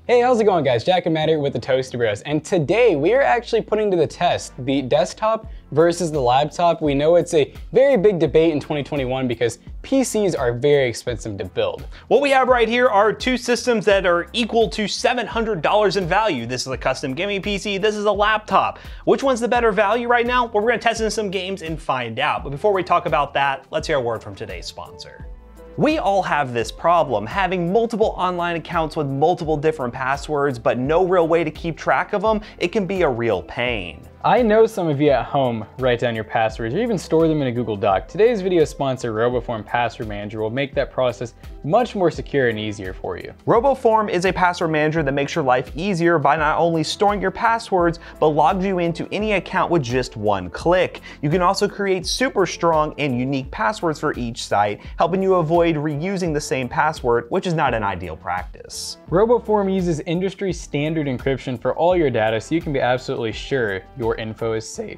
Hey, how's it going guys? Jack and Matt here with the Toasty Bros, and today we are actually putting to the test the desktop versus the laptop. We know it's a very big debate in 2021 because PCs are very expensive to build. What we have right here are two systems that are equal to $700 in value. This is a custom gaming PC, this is a laptop. Which one's the better value right now? Well, we're gonna test in some games and find out. But before we talk about that, let's hear a word from today's sponsor. We all have this problem, having multiple online accounts with multiple different passwords, but no real way to keep track of them. It can be a real pain. I know some of you at home write down your passwords or even store them in a Google Doc. Today's video sponsor, Roboform Password Manager, will make that process much more secure and easier for you. Roboform is a password manager that makes your life easier by not only storing your passwords, but logs you into any account with just one click. You can also create super strong and unique passwords for each site, helping you avoid reusing the same password, which is not an ideal practice. Roboform uses industry standard encryption for all your data, so you can be absolutely sure your info is safe.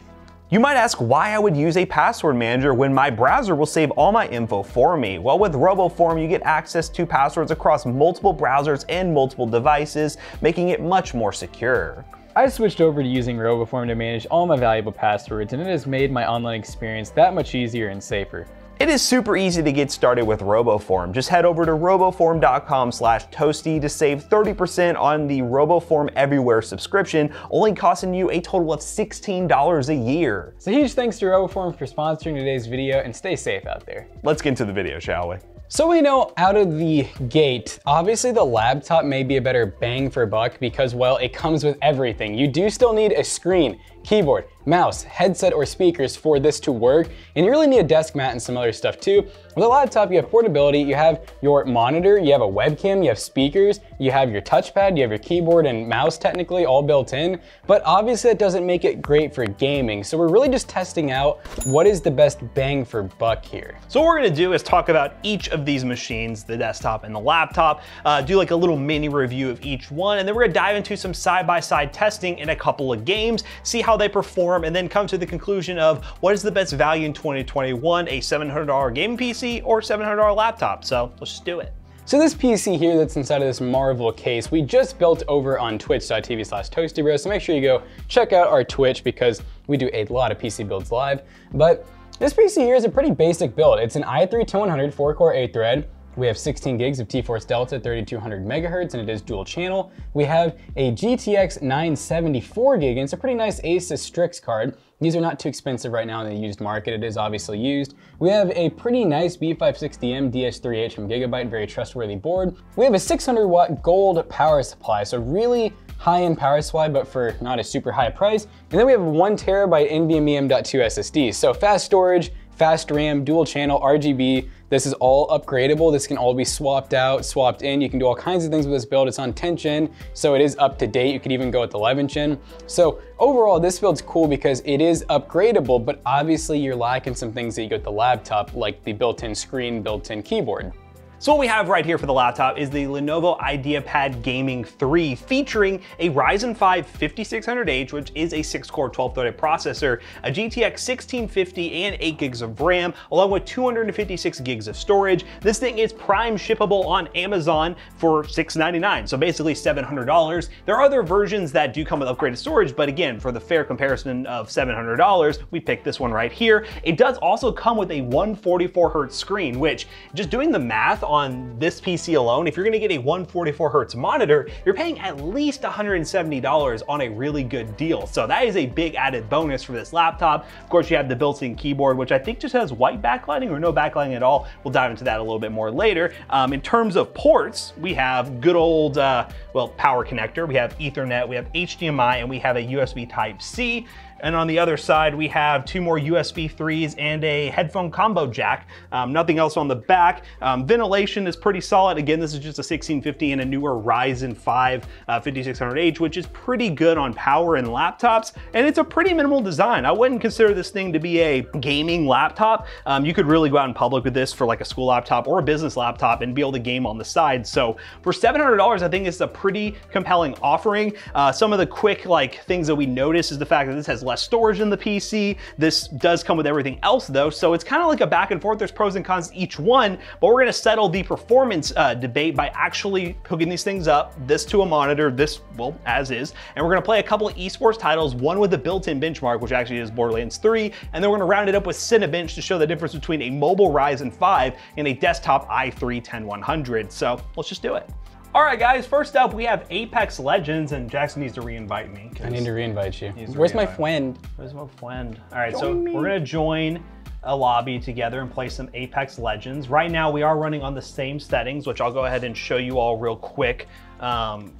You might ask why I would use a password manager when my browser will save all my info for me. Well, with Roboform, you get access to passwords across multiple browsers and multiple devices, making it much more secure. I switched over to using Roboform to manage all my valuable passwords, and it has made my online experience that much easier and safer. It is super easy to get started with Roboform. Just head over to roboform.com/toasty to save 30% on the Roboform Everywhere subscription, only costing you a total of $16 a year. So huge thanks to Roboform for sponsoring today's video, and stay safe out there. Let's get into the video, shall we? So we know out of the gate, obviously the laptop may be a better bang for buck because, well, it comes with everything. You do still need a screen, keyboard, mouse, headset, or speakers for this to work, and you really need a desk mat and some other stuff too. With a laptop, you have portability, you have your monitor, you have a webcam, you have speakers, you have your touchpad, you have your keyboard and mouse technically all built in, but obviously that doesn't make it great for gaming. So we're really just testing out what is the best bang for buck here. So what we're gonna do is talk about each of these machines, the desktop and the laptop, do like a little mini review of each one, and then we're gonna dive into some side-by-side testing in a couple of games, see how they perform, and then come to the conclusion of what is the best value in 2021, a $700 gaming PC or $700 laptop. So let's just do it. So this PC here that's inside of this Marvel case, we just built over on twitch.tv/toastybros, so make sure you go check out our Twitch because we do a lot of PC builds live. But this PC here is a pretty basic build. It's an i3-100 4-core 8-thread. We have 16 gigs of T-Force Delta, 3200 megahertz, and it is dual channel. We have a GTX 974 gig, and it's a pretty nice Asus Strix card. These are not too expensive right now in the used market. It is obviously used. We have a pretty nice B560M DS3H from Gigabyte, very trustworthy board. We have a 600 watt gold power supply, so really high-end power supply, but for not a super high price. And then we have a 1 terabyte NVMe M.2 SSD. So fast storage, fast RAM, dual channel, RGB. This is all upgradable. This can all be swapped out, swapped in. You can do all kinds of things with this build. It's on 10th gen, so it is up to date. You could even go with 11th gen. So overall, this build's cool because it is upgradable, but obviously you're lacking some things that you get with the laptop, like the built-in screen, built-in keyboard. So what we have right here for the laptop is the Lenovo Ideapad Gaming 3 featuring a Ryzen 5 5600H, which is a 6-core 12-threaded processor, a GTX 1650 and 8 gigs of RAM, along with 256 gigs of storage. This thing is prime shippable on Amazon for $699, so basically $700. There are other versions that do come with upgraded storage, but again, for the fair comparison of $700, we picked this one right here. It does also come with a 144 Hz screen, which, just doing the math on this PC alone, if you're gonna get a 144 Hz monitor, you're paying at least $170 on a really good deal. So that is a big added bonus for this laptop. Of course, you have the built-in keyboard, which I think just has white backlighting or no backlighting at all. We'll dive into that a little bit more later. In terms of ports, we have good old, well, power connector, we have Ethernet, we have HDMI, and we have a USB Type-C. And on the other side, we have 2 more USB 3s and a headphone combo jack. Nothing else on the back. Ventilation is pretty solid. Again, this is just a 1650 and a newer Ryzen 5 5600H, which is pretty good on power and laptops. And it's a pretty minimal design. I wouldn't consider this thing to be a gaming laptop. You could really go out in public with this for like a school laptop or a business laptop and be able to game on the side. So for $700, I think it's a pretty compelling offering. Some of the quick things that we notice is the fact that this has less storage in the PC. This does come with everything else though, so it's kind of like a back and forth. There's pros and cons to each one, but we're gonna settle the performance debate by actually hooking these things up, this to a monitor, this, well, as is, and we're gonna play a couple of esports titles, one with a built-in benchmark, which actually is Borderlands 3, and then we're gonna round it up with Cinebench to show the difference between a mobile Ryzen 5 and a desktop i3 10100. So let's just do it. All right, guys, first up, we have Apex Legends, and Jackson needs to re-invite me. I need to re-invite you. Where's my friend? Where's my friend? All right, so we're gonna join a lobby together and play some Apex Legends. Right now, we are running on the same settings, which I'll go ahead and show you all real quick.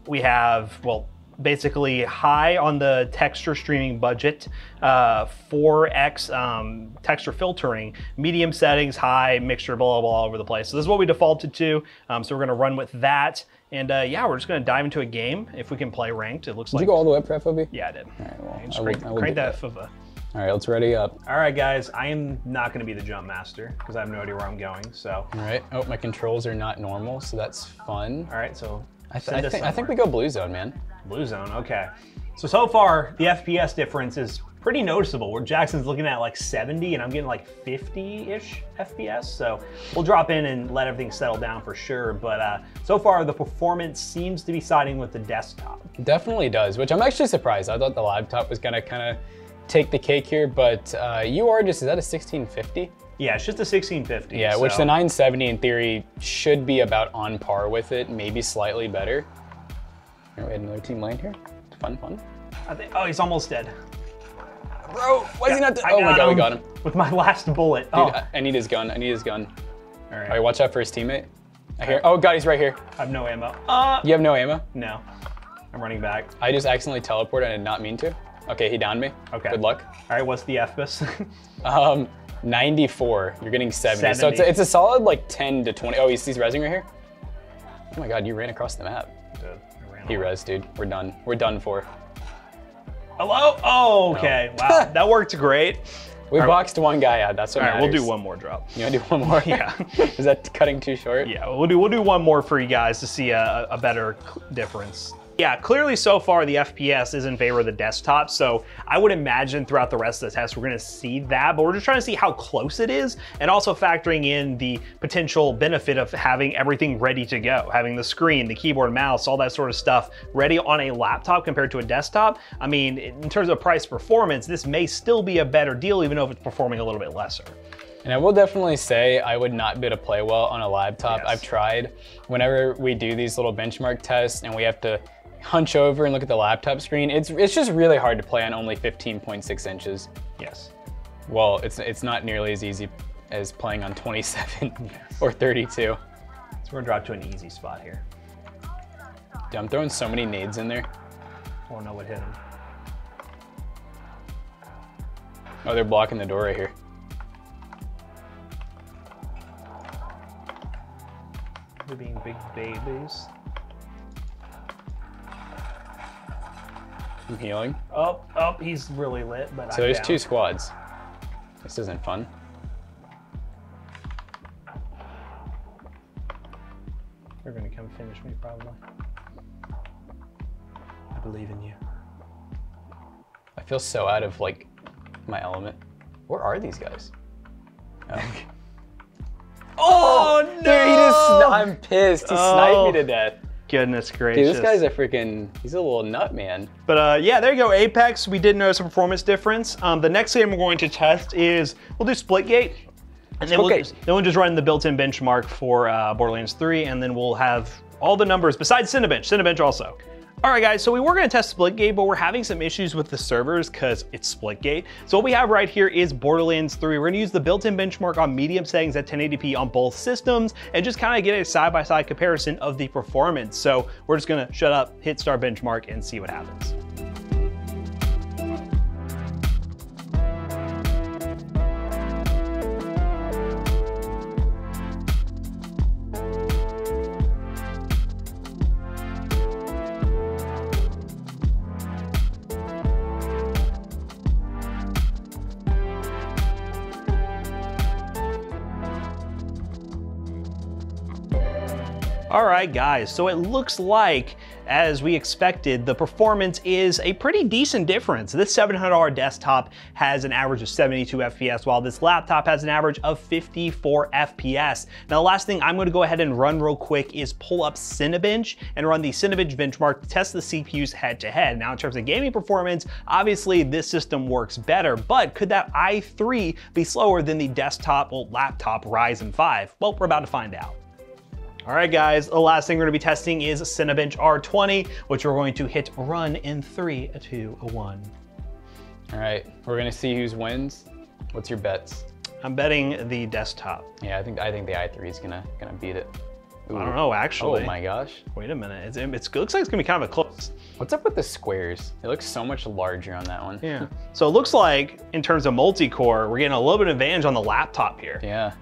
We have, well, basically high on the texture streaming budget, 4x texture filtering, medium settings, high, mixture, blah, blah, blah, all over the place. So this is what we defaulted to. So we're gonna run with that. And yeah, we're just gonna dive into a game. If we can play ranked, it looks like. Did you go all the way up for FOV? Yeah, I did. All right, well, just crank that FOV. All right, let's ready up. All right, guys, I am not gonna be the jump master because I have no idea where I'm going, so. All right, oh, my controls are not normal, so that's fun. All right, so I think we go blue zone, man. Blue zone, okay. So far, the FPS difference is pretty noticeable, where Jackson's looking at like 70 and I'm getting like 50-ish FPS. So we'll drop in and let everything settle down for sure. But so far, the performance seems to be siding with the desktop. Definitely does, which I'm actually surprised. I thought the laptop was gonna kind of take the cake here, but you are just, is that a 1650? Yeah, it's just a 1650. Yeah, which the 970 in theory should be about on par with it, maybe slightly better. All right, we had another team lane here. Fun. I think, oh, he's almost dead. Bro, why is he not dead? Oh my god, we got him. With my last bullet. Dude, I need his gun, All right, watch out for his teammate. I hear, oh god, he's right here. I have no ammo. You have no ammo? No, I'm running back. I just accidentally teleported, I did not mean to. Okay, he downed me. Okay. Good luck. All right, what's the FPS? 94, you're getting 70. So it's a solid like 10 to 20. Oh, he's rezzing right here? Oh my god, you ran across the map. Dude. He rezzed, dude. We're done. We're done for. Hello? Oh, okay. No. Wow, that worked great. We boxed one guy out. That's what matters. All right, we'll do one more drop. You want to do one more? Yeah. Is that cutting too short? Yeah, we'll do one more for you guys to see a better difference. Yeah, clearly so far the FPS is in favor of the desktop, so I would imagine throughout the rest of the test we're gonna see that, but we're just trying to see how close it is, and also factoring in the potential benefit of having everything ready to go, having the screen, the keyboard, mouse, all that sort of stuff ready on a laptop compared to a desktop. I mean, in terms of price performance, this may still be a better deal, even though if it's performing a little bit lesser. And I will definitely say I would not be able to play well on a laptop. Yes. I've tried. Whenever we do these little benchmark tests and we have to hunch over and look at the laptop screen, it's just really hard to play on only 15.6 inches. Yes. Well, it's not nearly as easy as playing on 27 or 32. So we're gonna drop to an easy spot here. Dude, I'm throwing so many nades in there. I don't know what hit him. Oh, they're blocking the door right here. They're being big babies. I'm healing. Oh, he's really lit, but so there's down. 2 squads. This isn't fun. They're gonna come finish me probably. I believe in you. I feel so out of like my element. Where are these guys? Oh no! Dude, I'm pissed. He sniped me to death. Goodness gracious. Dude, this guy's he's a little nut, man. But yeah, there you go, Apex. We did notice a performance difference. The next game we're going to test is, we'll do Splitgate. And then we'll just run the built-in benchmark for Borderlands 3, and then we'll have all the numbers besides Cinebench also. All right, guys, so we were gonna test Splitgate, but we're having some issues with the servers because it's Splitgate. So what we have right here is Borderlands 3. We're gonna use the built-in benchmark on medium settings at 1080p on both systems and just kind of get a side-by-side comparison of the performance. So we're just gonna shut up, hit start benchmark, and see what happens. All right, guys, so it looks like as we expected, the performance is a pretty decent difference. This $700 desktop has an average of 72 FPS, while this laptop has an average of 54 FPS. Now, the last thing I'm going to go ahead and run real quick is pull up Cinebench and run the Cinebench Benchmark to test the CPUs head-to-head. Now, in terms of gaming performance, obviously this system works better, but could that i3 be slower than the desktop, well, laptop Ryzen 5? Well, we're about to find out. All right, guys, the last thing we're gonna be testing is Cinebench R20, which we're going to hit run in 3, 2, 1. All right, we're gonna see who wins. What's your bets? I'm betting the desktop. Yeah, I think the i3 is gonna beat it. Ooh. I don't know, actually. Oh my gosh. Wait a minute, it looks like it's gonna be kind of a close. What's up with the squares? It looks so much larger on that one. Yeah. So it looks like, in terms of multi-core, we're getting a little bit of advantage on the laptop here. Yeah.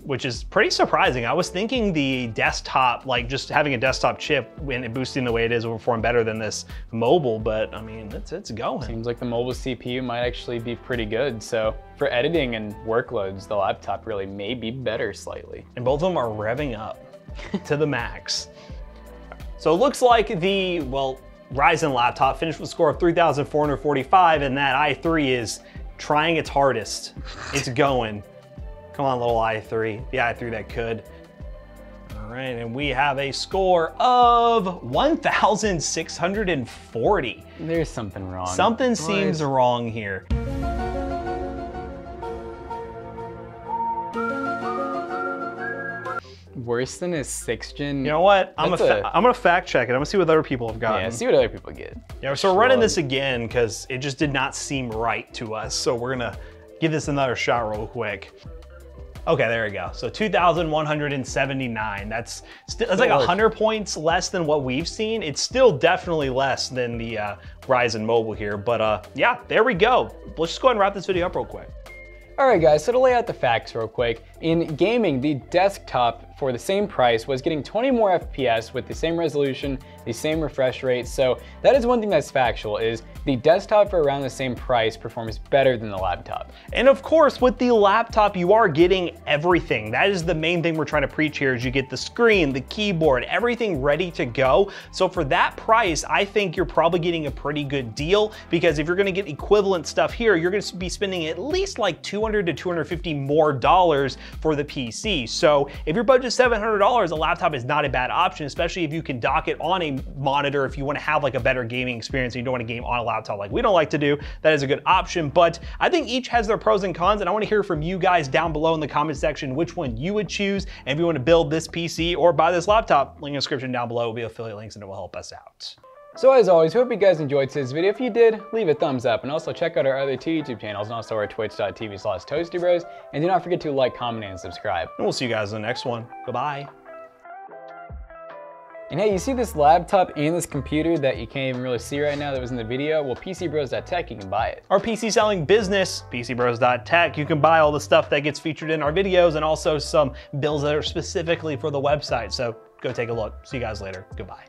Which is pretty surprising. I was thinking the desktop, like just having a desktop chip and boosting the way it is will perform better than this mobile, but I mean, it's going. Seems like the mobile CPU might actually be pretty good. So for editing and workloads, the laptop really may be better slightly. And both of them are revving up to the max. So it looks like the, well, Ryzen laptop finished with a score of 3,445, and that i3 is trying its hardest. It's going. Come on, little i3. The i3 that could. All right, and we have a score of 1,640. There's something wrong. Something seems wrong here. Worse than a 6th gen. You know what? I'm gonna fact check it. I'm gonna see what other people have gotten. Yeah, see what other people get. Yeah, so we're running this again because it just did not seem right to us. So we're gonna give this another shot real quick. Okay, there we go. So 2,179. That's like 100 points less than what we've seen. It's still definitely less than the Ryzen Mobile here, but yeah, there we go. Let's just go ahead and wrap this video up real quick. All right, guys, so to lay out the facts real quick, in gaming, the desktop for the same price was getting 20 more FPS with the same resolution, the same refresh rate. So that is one thing that's factual, is the desktop for around the same price performs better than the laptop. And of course, with the laptop, you are getting everything. That is the main thing we're trying to preach here, is you get the screen, the keyboard, everything ready to go. So for that price, I think you're probably getting a pretty good deal, because if you're gonna get equivalent stuff here, you're gonna be spending at least like $200 to $250 more for the PC. So if your budget's $700, a laptop is not a bad option, especially if you can dock it on a monitor if you want to have like a better gaming experience and you don't want to game on a laptop like we don't like to do. That is a good option, but I think each has their pros and cons, and I want to hear from you guys down below in the comment section which one you would choose. And if you want to build this PC or buy this laptop, link in the description down below will be affiliate links and it will help us out. So as always, hope you guys enjoyed today's video. If you did, leave a thumbs up, and also check out our other 2 YouTube channels and also our twitch.tv/toastybros. And do not forget to like, comment, and subscribe. And we'll see you guys in the next one. Goodbye. And hey, you see this laptop and this computer that you can't even really see right now that was in the video? Well, PCBros.tech, you can buy it. Our PC selling business, PCBros.tech, you can buy all the stuff that gets featured in our videos and also some builds that are specifically for the website. So go take a look. See you guys later. Goodbye.